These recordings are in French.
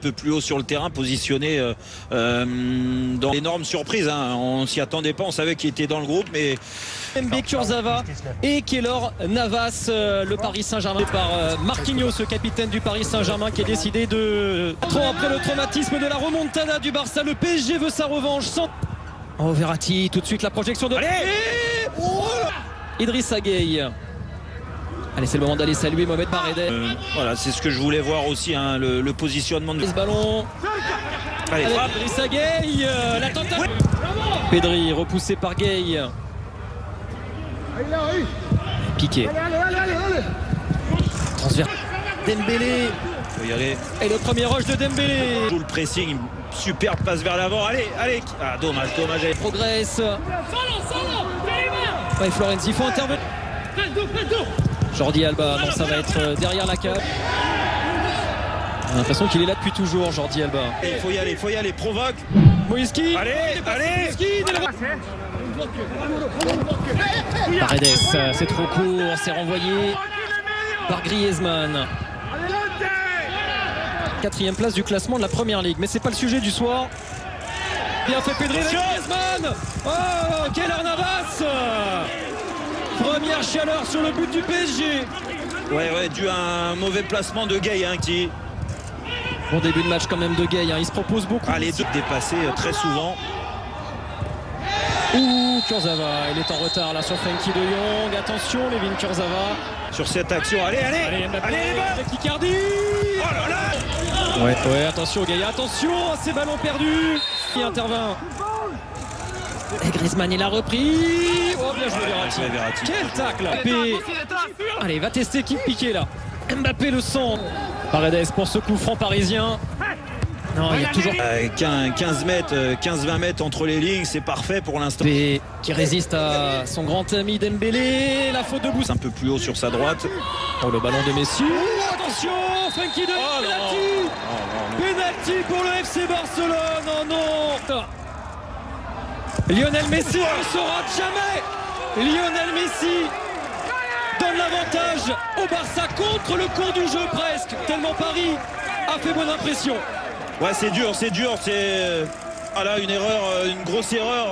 peu plus haut sur le terrain, positionné dans l'énorme surprise. Hein. On s'y attendait pas, on savait qu'il était dans le groupe, mais MB Kurzawa et Keylor Navas, le Paris Saint-Germain par Marquinhos, le capitaine du Paris Saint-Germain, qui est décidé de après le traumatisme de la remontada du Barça. Le PSG veut sa revanche. Oh, Verratti, tout de suite la projection de Idrissa Gueye. Allez, c'est le moment d'aller saluer Mohamed Paredes. Voilà, c'est ce que je voulais voir aussi, hein, le positionnement de ce ballon. Allez, frappe. Idrissa Gueye, la tentative. Pedri repoussé par Gueye. Piqué. Transfert. Dembélé. Faut y aller. Et le premier rush de Dembélé. Tout le pressing, superbe passe vers l'avant. Allez, allez. Ah, dommage. Il progresse. Ouais, Florenzi, il faut intervenir. Jordi Alba, non, ça va être derrière la cage. On a l'impression qu'il est là depuis toujours, Jordi Alba. Il faut y aller, provoque. Moïski. Allez. Paredes, c'est trop court, c'est renvoyé par Griezmann. 4e place du classement de la Première Ligue, mais c'est pas le sujet du soir. Bien fait Pedri, Griezmann. Oh, Keylor Navas. Première chaleur sur le but du PSG. Ouais, dû à un mauvais placement de Gueye, hein, qui... Bon début de match quand même de Gueye, hein. Il se propose beaucoup. Les deux dépassés très souvent. Ouh, Kurzawa, il est en retard là sur Frenkie de Jong. Attention, Layvin Kurzawa. Sur cette action, allez, avec Icardi. Oh là là. Ouais, attention Gueye, attention à ces ballons perdus. Il intervient. Et Griezmann, il a repris. Oh, bien joué Verratti. Quel tacle. Allez, va tester qui piqué là. Mbappé le centre. Paredes pour ce coup franc parisien. Non, il y a toujours 15-20 mètres entre les lignes, c'est parfait pour l'instant. Qui résiste à son grand ami Dembélé. La faute de Bouss. Un peu plus haut sur sa droite. Oh, le ballon de Messi. Attention, Frenkie de Jong. Penalty pour le FC Barcelone. Oh non. Lionel Messi ne se rate jamais. Lionel Messi donne l'avantage au Barça contre le cours du jeu presque. Tellement Paris a fait bonne impression. Ouais, c'est dur. C'est une erreur, une grosse erreur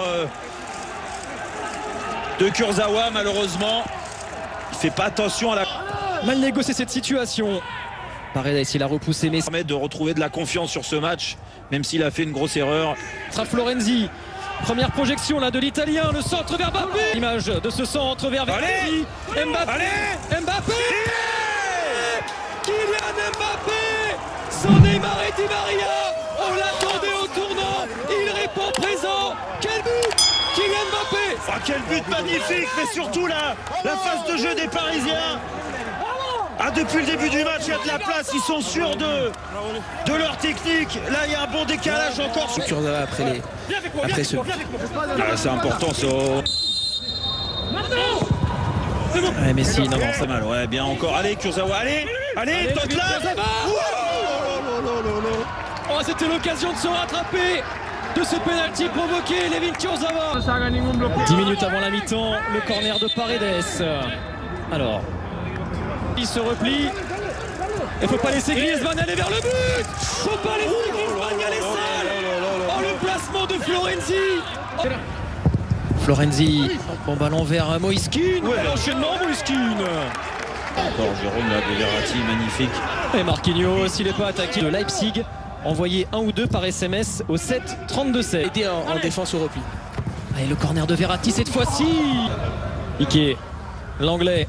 de Kurzawa malheureusement. Il fait pas attention à la... Mal négocié cette situation. Paredes, il a repoussé Messi. De retrouver de la confiance sur ce match, même s'il a fait une grosse erreur. Florenzi. Première projection là de l'Italien, le centre vers Mbappé. L'image de ce centre vers Verratti. Mbappé. Kylian Mbappé. Son Neymar et Di Maria. On l'attendait au tournant. Il répond présent. Quel but, Kylian Mbappé. Oh, quel but magnifique, mais surtout la phase de jeu des Parisiens. Depuis le début du match, il y a de la place, ils sont sûrs de leur technique. Là, il y a un bon décalage encore. Kurzawa après ce but. C'est important, ça. Ouais, Messi, non, c'est mal. Ouais, bien encore. Allez, Kurzawa, allez, tente là. Oh, c'était l'occasion de se rattraper de ce penalty provoqué, Layvin Kurzawa. 10 minutes avant la mi-temps, le corner de Paredes. Alors, il se replie. Il faut pas laisser Griezmann aller vers le but. Faut pas laisser Griezmann y aller seul. Oh, le placement de Florenzi. Florenzi, bon ballon vers Moïskine. L'enchaînement Moïskine. Encore Jérôme là, de Verratti, magnifique. Et Marquinhos, s'il n'est pas attaqué. Le Leipzig, envoyé 1 ou 2 par SMS au 7-32-7. Aidé en défense au repli. Allez, le corner de Verratti cette fois-ci. Piqué, l'anglais.